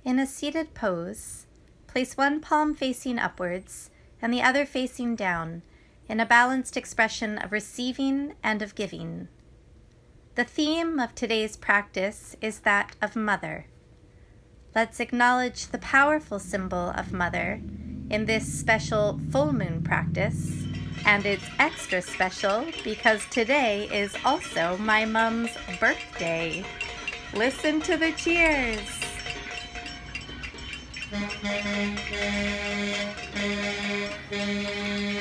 In a seated pose, place one palm facing upwards and the other facing down in a balanced expression of receiving and of giving. The theme of today's practice is that of Mother. Let's acknowledge the powerful symbol of Mother in this special full moon practice, and it's extra special because today is also my mom's birthday. Listen to the cheers.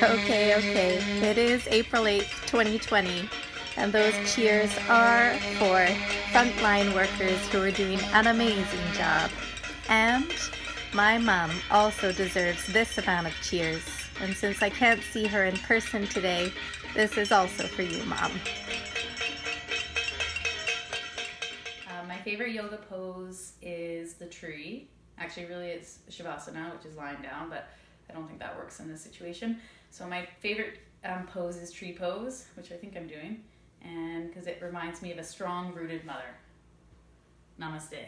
Okay. It is April 8th, 2020, and those cheers are for frontline workers who are doing an amazing job. And my mom also deserves this amount of cheers. And since I can't see her in person today, this is also for you, Mom. My favorite yoga pose is the tree. Actually, really it's Shavasana, which is lying down, but I don't think that works in this situation. So my favorite pose is tree pose, which I think I'm doing, and because it reminds me of a strong, rooted mother. Namaste.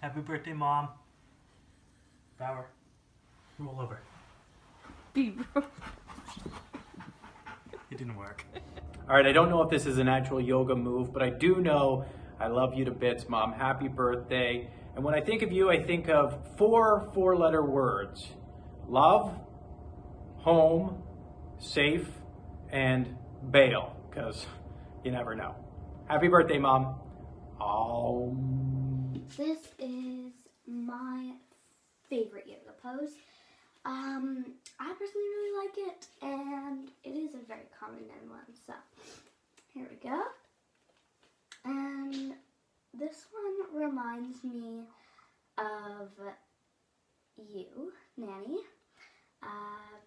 Happy birthday, Mom. Bower, roll over. It didn't work. All right, I don't know if this is an actual yoga move, but I do know I love you to bits, Mom. Happy birthday. And when I think of you, I think of four-letter words. Love, home, safe, and bail, because you never know. Happy birthday, Mom. This is my favorite yoga pose. I personally really like it, and it is a very common one. So here we go. And this one reminds me of you, Nanny,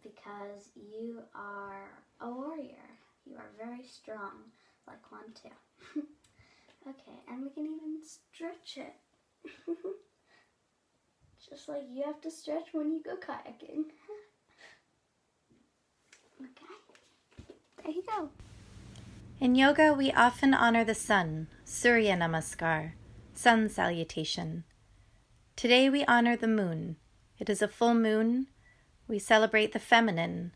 because you are a warrior. You are very strong, like one too. Okay, and we can even stretch it. Just like you have to stretch when you go kayaking. Okay, there you go. In yoga, we often honor the sun, Surya Namaskar, sun salutation. Today we honor the moon. It is a full moon. We celebrate the feminine,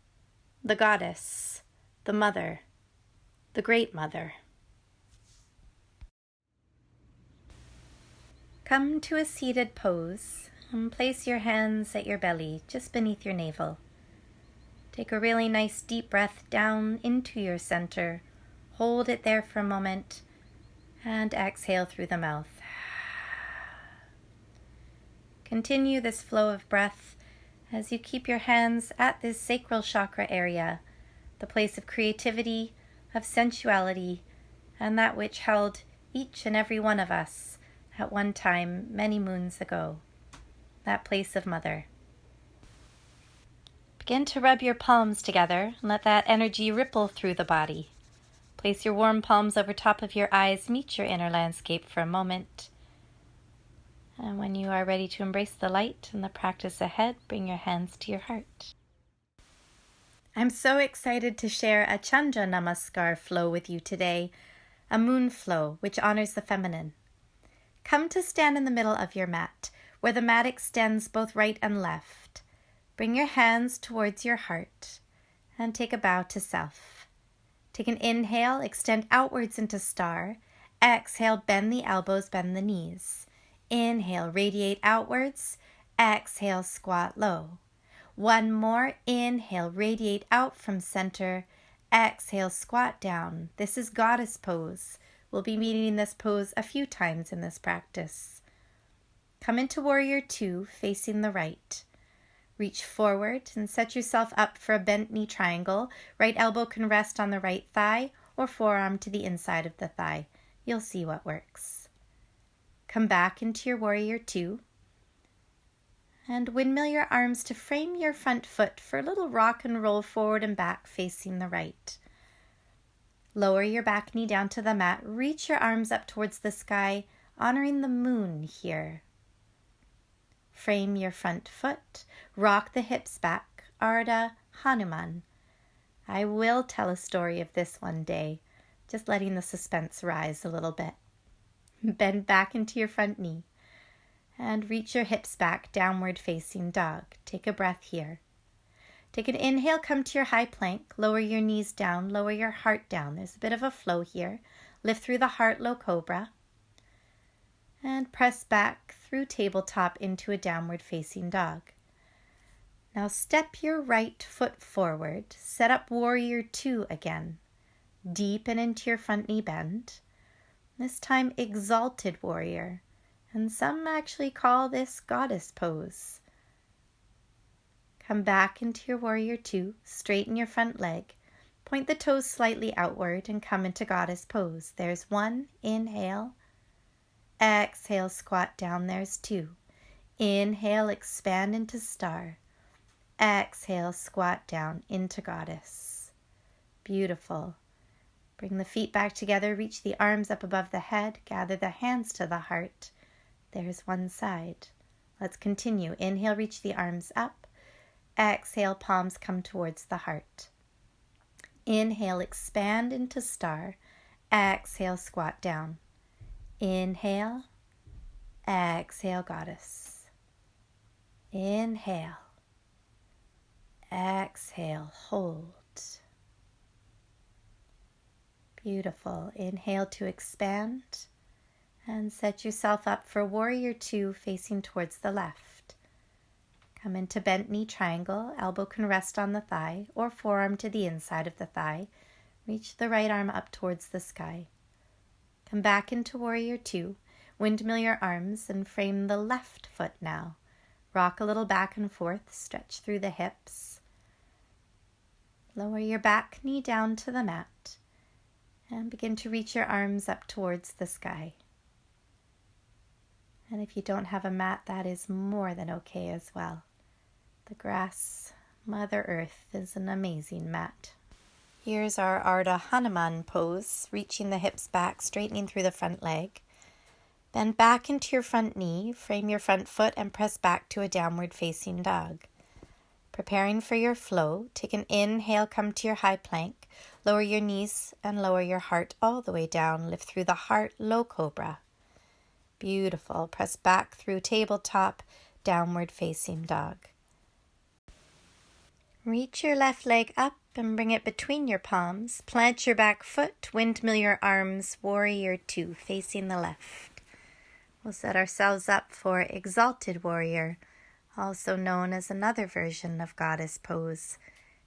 the goddess, the mother, the great mother. Come to a seated pose and place your hands at your belly, just beneath your navel. Take a really nice deep breath down into your center. Hold it there for a moment and exhale through the mouth. Continue this flow of breath as you keep your hands at this sacral chakra area, the place of creativity, of sensuality, and that which held each and every one of us at one time many moons ago, that place of Mother. Begin to rub your palms together and let that energy ripple through the body. Place your warm palms over top of your eyes, meet your inner landscape for a moment. And when you are ready to embrace the light and the practice ahead, bring your hands to your heart. I'm so excited to share a Chandra Namaskar flow with you today, a moon flow which honors the feminine. Come to stand in the middle of your mat, where the mat extends both right and left. Bring your hands towards your heart and take a bow to self. Take an inhale, extend outwards into star. Exhale, bend the elbows, bend the knees. Inhale, radiate outwards. Exhale, squat low. One more. Inhale, radiate out from center. Exhale, squat down. This is goddess pose. We'll be meeting this pose a few times in this practice. Come into warrior two, facing the right. Reach forward and set yourself up for a bent knee triangle. Right elbow can rest on the right thigh or forearm to the inside of the thigh. You'll see what works. Come back into your warrior two. And windmill your arms to frame your front foot for a little rock and roll forward and back facing the right. Lower your back knee down to the mat. Reach your arms up towards the sky, honoring the moon here. Frame your front foot. Rock the hips back. Ardha Hanuman. I will tell a story of this one day, just letting the suspense rise a little bit. Bend back into your front knee. And reach your hips back, downward facing dog. Take a breath here. Take an inhale, come to your high plank. Lower your knees down, lower your heart down. There's a bit of a flow here. Lift through the heart, low cobra. And press back through tabletop into a downward facing dog. Now step your right foot forward. Set up warrior two again. Deepen into your front knee bend. This time exalted warrior. And some actually call this goddess pose. Come back into your warrior two. Straighten your front leg. Point the toes slightly outward and come into goddess pose. There's one. Inhale. Exhale, squat down. There's two. Inhale, expand into star. Exhale, squat down into goddess. Beautiful. Bring the feet back together. Reach the arms up above the head. Gather the hands to the heart. There's one side. Let's continue. Inhale, reach the arms up. Exhale, palms come towards the heart. Inhale, expand into star. Exhale, squat down. Inhale. Exhale, goddess. Inhale. Exhale, hold. Beautiful. Inhale to expand. And set yourself up for warrior two facing towards the left. Come into bent knee triangle. Elbow can rest on the thigh or forearm to the inside of the thigh. Reach the right arm up towards the sky. Come back into warrior two. Windmill your arms and frame the left foot now. Rock a little back and forth. Stretch through the hips. Lower your back knee down to the mat. And begin to reach your arms up towards the sky. And if you don't have a mat, that is more than okay as well. The grass, Mother Earth, is an amazing mat. Here's our Ardha Hanuman pose, reaching the hips back, straightening through the front leg. Bend back into your front knee, frame your front foot, and press back to a downward facing dog. Preparing for your flow, take an inhale, come to your high plank. Lower your knees and lower your heart all the way down. Lift through the heart, low cobra. Beautiful. Press back through tabletop, downward facing dog. Reach your left leg up and bring it between your palms. Plant your back foot, windmill your arms, warrior two, facing the left. We'll set ourselves up for exalted warrior, also known as another version of goddess pose.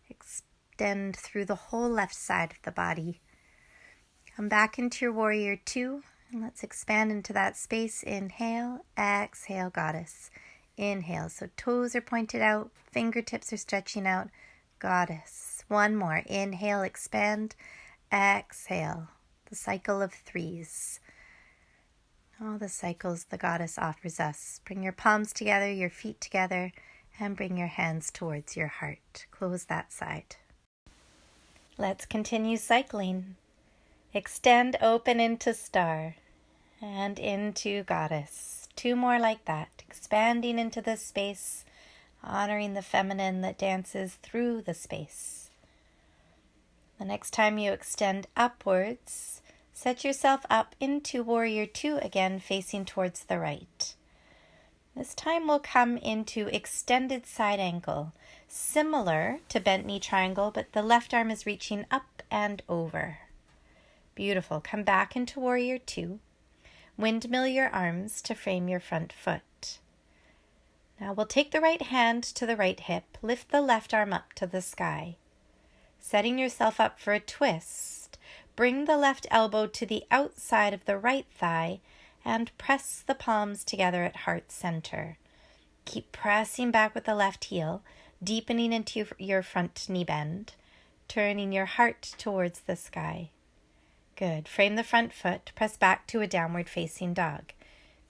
Extend through the whole left side of the body. Come back into your warrior two. And let's expand into that space. Inhale, exhale, goddess. Inhale, so toes are pointed out, fingertips are stretching out, goddess. One more. Inhale, expand, exhale. The cycle of threes. All the cycles the goddess offers us. Bring your palms together, your feet together, and bring your hands towards your heart. Close that side. Let's continue cycling. Extend, open into star. And into goddess. Two more like that. Expanding into the space, honoring the feminine that dances through the space. The next time you extend upwards, set yourself up into warrior two again, facing towards the right. This time we'll come into extended side ankle, similar to bent knee triangle, but the left arm is reaching up and over. Beautiful. Come back into warrior two. Windmill your arms to frame your front foot. Now we'll take the right hand to the right hip, lift the left arm up to the sky. Setting yourself up for a twist, bring the left elbow to the outside of the right thigh and press the palms together at heart center. Keep pressing back with the left heel, deepening into your front knee bend, turning your heart towards the sky. Good. Frame the front foot. Press back to a downward facing dog.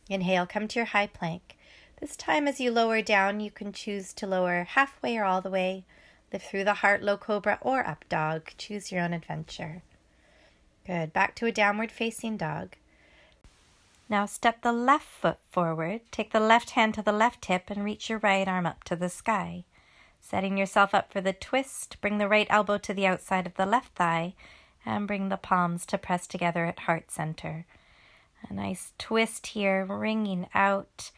Inhale, come to your high plank. This time as you lower down, you can choose to lower halfway or all the way. Lift through the heart, low cobra, or up dog. Choose your own adventure. Good. Back to a downward facing dog. Now step the left foot forward. Take the left hand to the left hip and reach your right arm up to the sky. Setting yourself up for the twist, bring the right elbow to the outside of the left thigh and bring the palms to press together at heart center. A nice twist here, wringing out.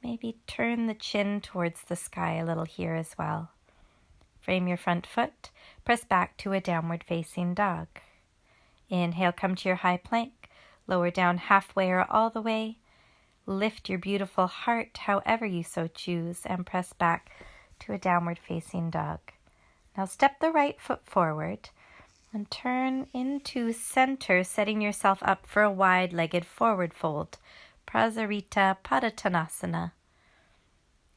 Maybe turn the chin towards the sky a little here as well. Frame your front foot. Press back to a downward facing dog. Inhale, come to your high plank. Lower down halfway or all the way. Lift your beautiful heart however you so choose and press back to a downward facing dog. Now step the right foot forward and turn into center, setting yourself up for a wide-legged forward fold. Prasarita Padottanasana.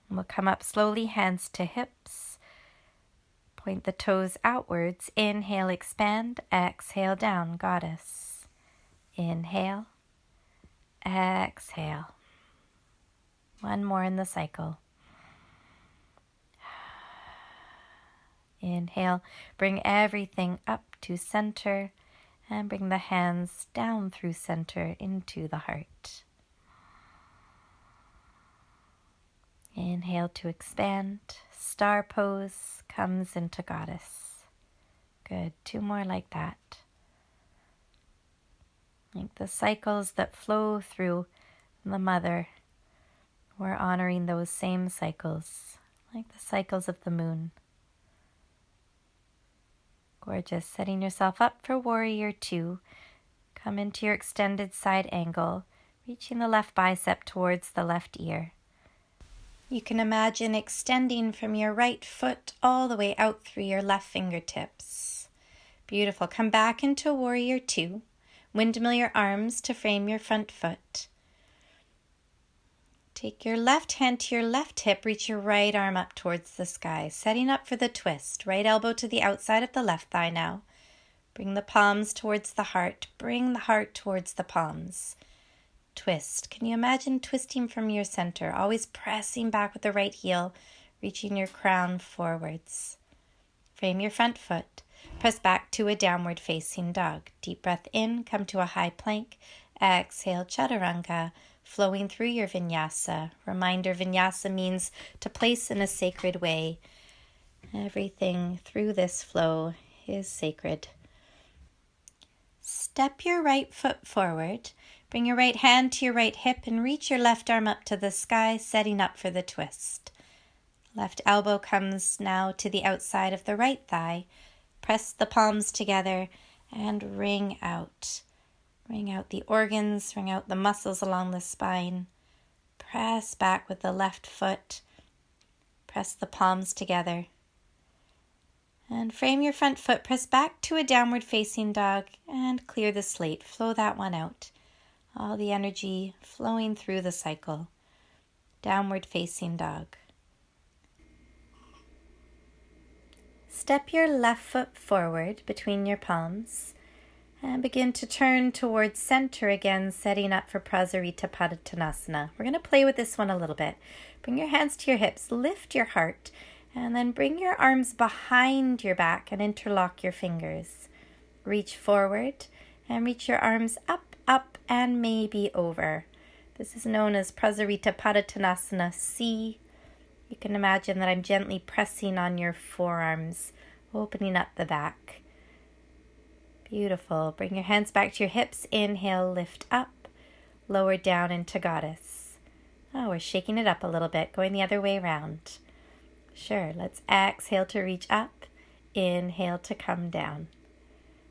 And we'll come up slowly, hands to hips. Point the toes outwards. Inhale, expand. Exhale, down, goddess. Inhale. Exhale. One more in the cycle. Inhale, bring everything up to center and bring the hands down through center into the heart. Inhale to expand. Star pose comes into goddess. Good. 2 more like that. Like the cycles that flow through the mother. We're honoring those same cycles, like the cycles of the moon. Gorgeous. Setting yourself up for warrior 2. Come into your extended side angle, reaching the left bicep towards the left ear. You can imagine extending from your right foot all the way out through your left fingertips. Beautiful. Come back into warrior 2. Windmill your arms to frame your front foot. Take your left hand to your left hip, reach your right arm up towards the sky, setting up for the twist. Right elbow to the outside of the left thigh now. Bring the palms towards the heart. Bring the heart towards the palms. Twist. Can you imagine twisting from your center, always pressing back with the right heel, reaching your crown forwards. Frame your front foot. Press back to a downward facing dog. Deep breath in, come to a high plank. Exhale, chaturanga. Flowing through your vinyasa. Reminder, vinyasa means to place in a sacred way. Everything through this flow is sacred. Step your right foot forward. Bring your right hand to your right hip and reach your left arm up to the sky, setting up for the twist. Left elbow comes now to the outside of the right thigh. Press the palms together and wring out. Wring out the organs, wring out the muscles along the spine. Press back with the left foot. Press the palms together. And frame your front foot. Press back to a downward facing dog and clear the slate. Flow that one out. All the energy flowing through the cycle. Downward facing dog. Step your left foot forward between your palms. And begin to turn towards center again, setting up for Prasarita Padottanasana. We're going to play with this one a little bit. Bring your hands to your hips, lift your heart, and then bring your arms behind your back and interlock your fingers. Reach forward and reach your arms up, up, and maybe over. This is known as Prasarita Padottanasana C. You can imagine that I'm gently pressing on your forearms, opening up the back. Beautiful. Bring your hands back to your hips. Inhale, lift up. Lower down into goddess. Oh, we're shaking it up a little bit, going the other way around. Sure, let's exhale to reach up. Inhale to come down.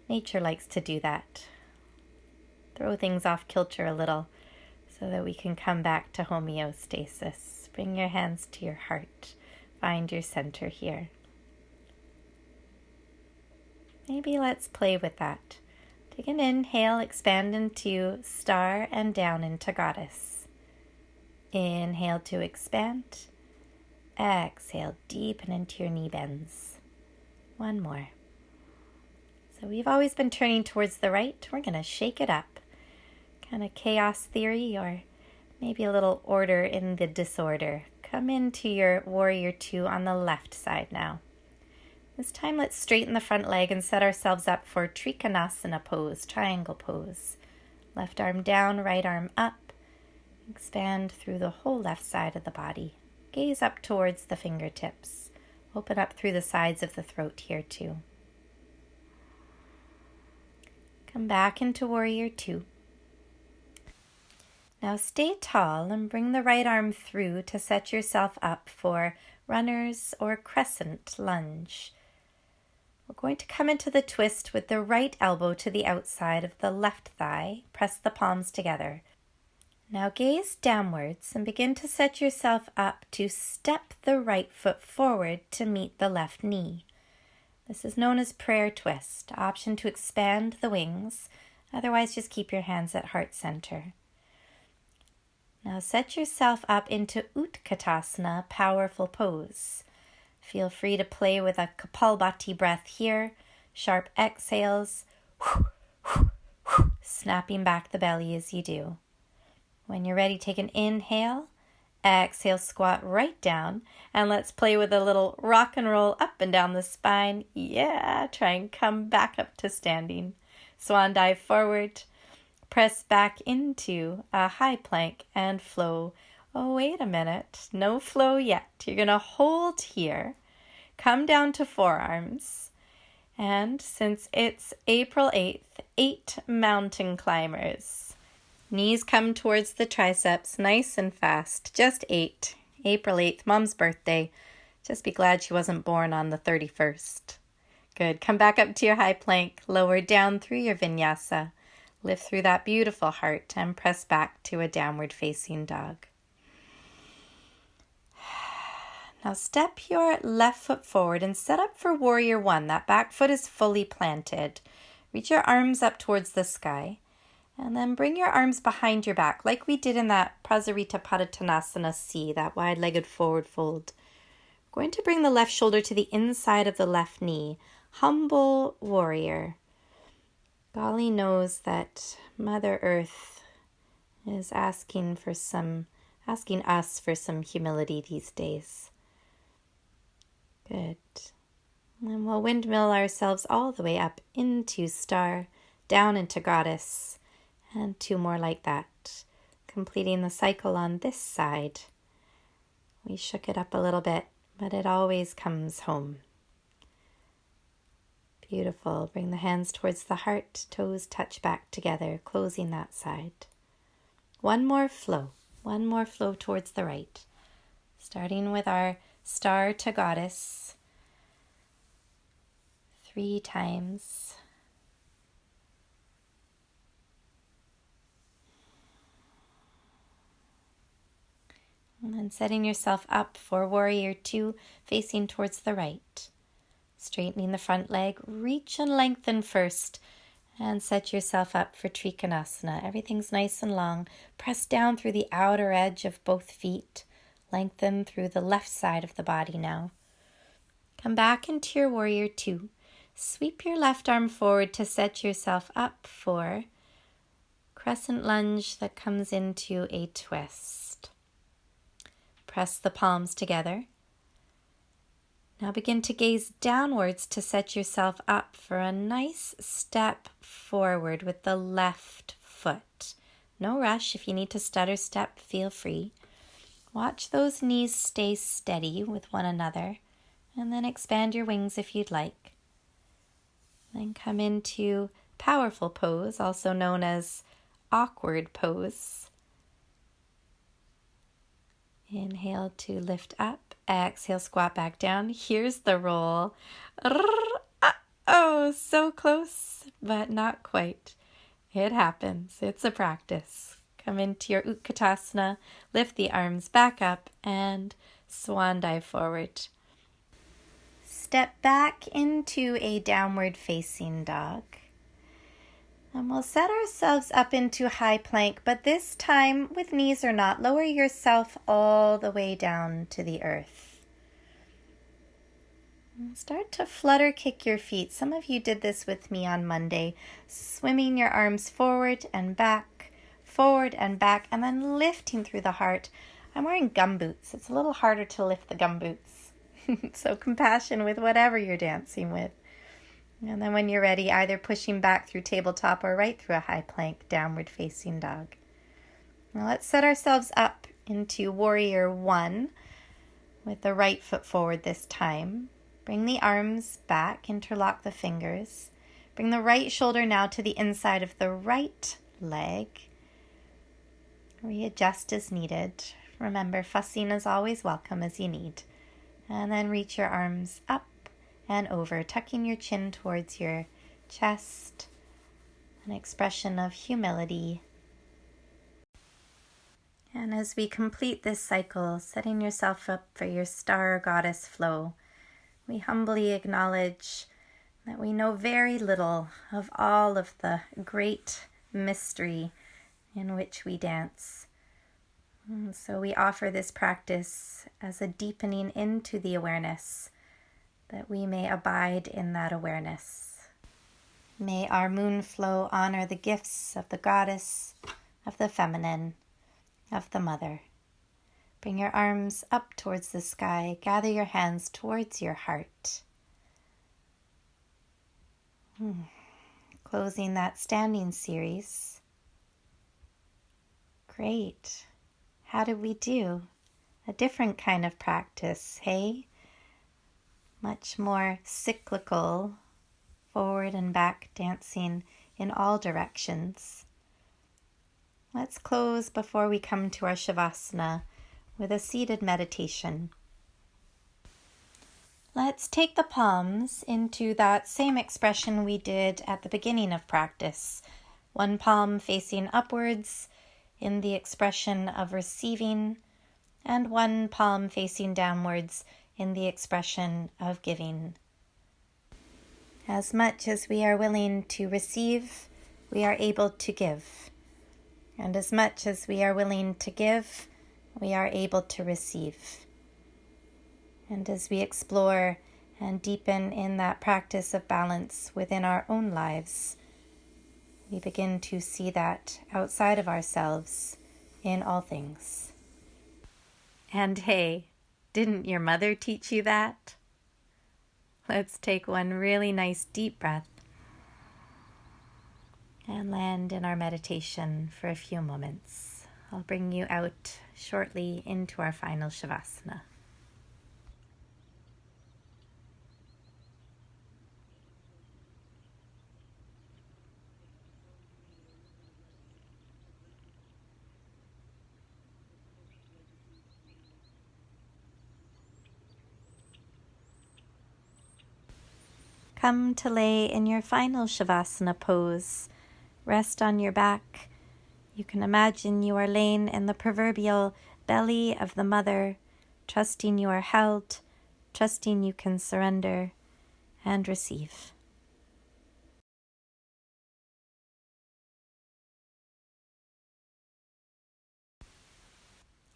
Nature likes to do that. Throw things off kilter a little so that we can come back to homeostasis. Bring your hands to your heart. Find your center here. Maybe let's play with that. Take an inhale, expand into star and down into goddess. Inhale to expand. Exhale, deepen into your knee bends. One more. So we've always been turning towards the right. We're going to shake it up. Kind of chaos theory, or maybe a little order in the disorder. Come into your warrior 2 on the left side now. This time, let's straighten the front leg and set ourselves up for Trikonasana pose, triangle pose. Left arm down, right arm up. Expand through the whole left side of the body. Gaze up towards the fingertips. Open up through the sides of the throat here too. Come back into warrior 2. Now stay tall and bring the right arm through to set yourself up for runner's or crescent lunge. We're going to come into the twist with the right elbow to the outside of the left thigh. Press the palms together. Now gaze downwards and begin to set yourself up to step the right foot forward to meet the left knee. This is known as prayer twist. Option to expand the wings. Otherwise, just keep your hands at heart center. Now set yourself up into Utkatasana, powerful pose. Feel free to play with a Kapalbhati breath here. Sharp exhales, snapping back the belly as you do. When you're ready, take an inhale. Exhale, squat right down. And let's play with a little rock and roll up and down the spine. Yeah, try and come back up to standing. Swan dive forward. Press back into a high plank and flow. Oh, wait a minute. No flow yet. You're going to hold here. Come down to forearms. And since it's April 8th, 8 mountain climbers. Knees come towards the triceps, nice and fast. Just 8. April 8th, Mom's birthday. Just be glad she wasn't born on the 31st. Good. Come back up to your high plank. Lower down through your vinyasa. Lift through that beautiful heart and press back to a downward facing dog. Now step your left foot forward and set up for warrior one. That back foot is fully planted. Reach your arms up towards the sky. And then bring your arms behind your back like we did in that Prasarita Padottanasana C, that wide-legged forward fold. We're going to bring the left shoulder to the inside of the left knee. Humble warrior. Golly knows that Mother Earth is asking us for some humility these days. Good. And we'll windmill ourselves all the way up into star, down into goddess, and 2 more like that, completing the cycle on this side. We shook it up a little bit, but it always comes home. Beautiful. Bring the hands towards the heart, toes touch back together, closing that side. One more flow towards the right. Starting with our star to goddess. 3 times. And then setting yourself up for warrior 2, facing towards the right. Straightening the front leg, reach and lengthen first, and set yourself up for Trikonasana. Everything's nice and long. Press down through the outer edge of both feet. Lengthen through the left side of the body now. Come back into your warrior 2. Sweep your left arm forward to set yourself up for crescent lunge that comes into a twist. Press the palms together. Now begin to gaze downwards to set yourself up for a nice step forward with the left foot. No rush. If you need to stutter step, feel free. Watch those knees stay steady with one another, and then expand your wings if you'd like. Then come into powerful pose, also known as awkward pose. Inhale to lift up. Exhale, squat back down. Here's the roll. Oh, so close, but not quite. It happens. It's a practice. Come into your Utkatasana. Lift the arms back up and swan dive forward. Step back into a downward facing dog. And we'll set ourselves up into high plank, but this time with knees or not, lower yourself all the way down to the earth. And start to flutter kick your feet. Some of you did this with me on Monday, swimming your arms forward and back, and then lifting through the heart. I'm wearing gum boots. It's a little harder to lift the gum boots. So compassion with whatever you're dancing with. And then when you're ready, either pushing back through tabletop or right through a high plank, downward facing dog. Now let's set ourselves up into warrior 1 with the right foot forward this time. Bring the arms back, interlock the fingers. Bring the right shoulder now to the inside of the right leg. Readjust as needed. Remember, fussing is always welcome as you need. And then reach your arms up and over, tucking your chin towards your chest, an expression of humility. And as we complete this cycle, setting yourself up for your star goddess flow, we humbly acknowledge that we know very little of all of the great mystery in which we dance. And so we offer this practice as a deepening into the awareness, that we may abide in that awareness. May our moon flow honor the gifts of the goddess, of the feminine, of the mother. Bring your arms up towards the sky. Gather your hands towards your heart. Closing that standing series. Great. How did we do? A different kind of practice, hey? Much more cyclical, forward and back dancing in all directions. Let's close before we come to our Shavasana with a seated meditation. Let's take the palms into that same expression we did at the beginning of practice. One palm facing upwards in the expression of receiving, and one palm facing downwards in the expression of giving. As much as we are willing to receive, we are able to give. And as much as we are willing to give, we are able to receive. And as we explore and deepen in that practice of balance within our own lives, we begin to see that outside of ourselves in all things. And hey, didn't your mother teach you that? Let's take one really nice deep breath and land in our meditation for a few moments. I'll bring you out shortly into our final Shavasana. Come to lay in your final Shavasana pose. Rest on your back. You can imagine you are laying in the proverbial belly of the mother, trusting you are held, trusting you can surrender and receive.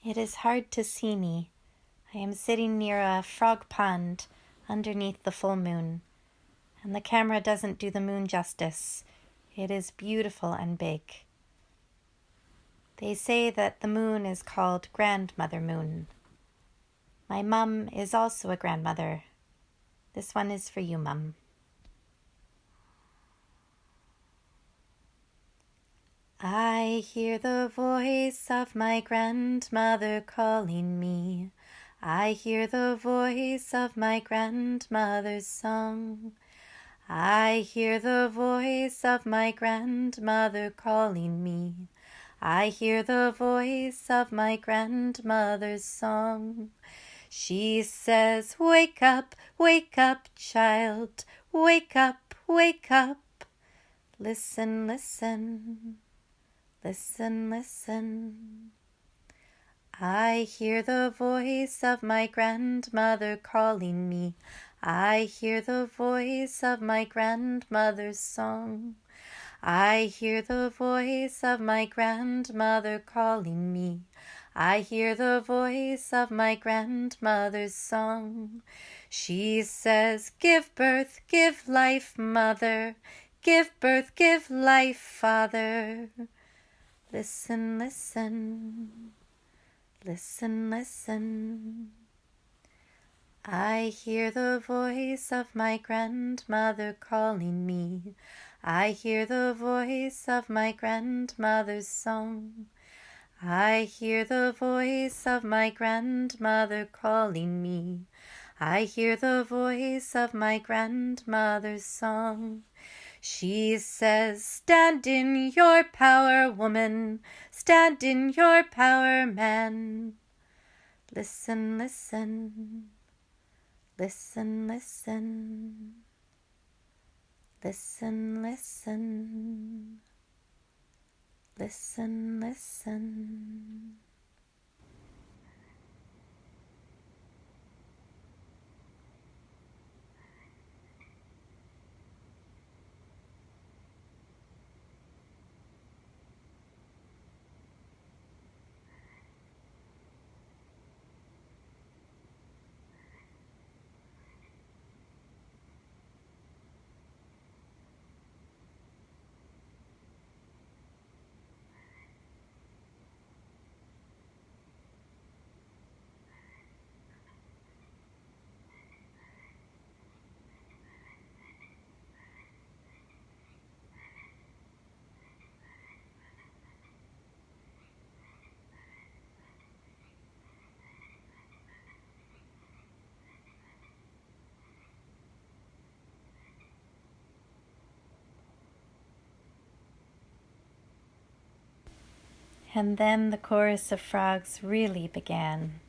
It is hard to see me. I am sitting near a frog pond underneath the full moon, and the camera doesn't do the moon justice. It is beautiful and big. They say that the moon is called Grandmother Moon. My mum is also a grandmother. This one is for you, Mum. I hear the voice of my grandmother calling me. I hear the voice of my grandmother's song. I hear the voice of my grandmother calling me. I hear the voice of my grandmother's song. She says, wake up, child. Wake up, wake up. Listen, listen. Listen, listen. I hear the voice of my grandmother calling me. I hear the voice of my grandmother's song. I hear the voice of my grandmother calling me. I hear the voice of my grandmother's song. She says, give birth, give life, mother. Give birth, give life, father. Listen, listen. Listen, listen. I hear the voice of my grandmother calling me. I hear the voice of my grandmother's song. I hear the voice of my grandmother calling me. I hear the voice of my grandmother's song. She says, stand in your power, woman, stand in your power, man. Listen, listen, listen, listen, listen, listen, listen, listen. And then the chorus of frogs really began.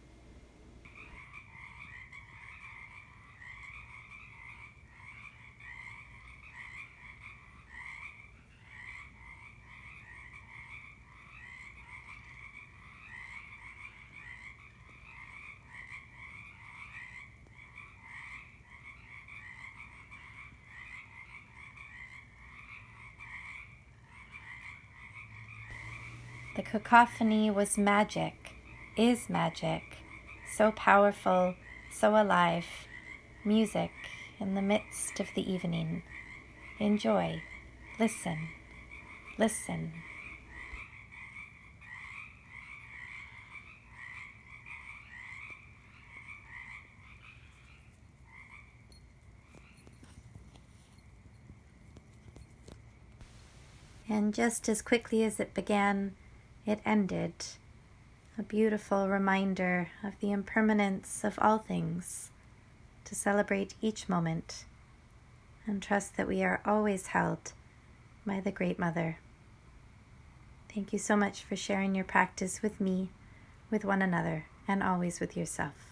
The cacophony was magic, is magic, so powerful, so alive. Music in the midst of the evening. Enjoy, listen, listen. And just as quickly as it began, it ended. A beautiful reminder of the impermanence of all things, to celebrate each moment and trust that we are always held by the Great Mother. Thank you so much for sharing your practice with me, with one another, and always with yourself.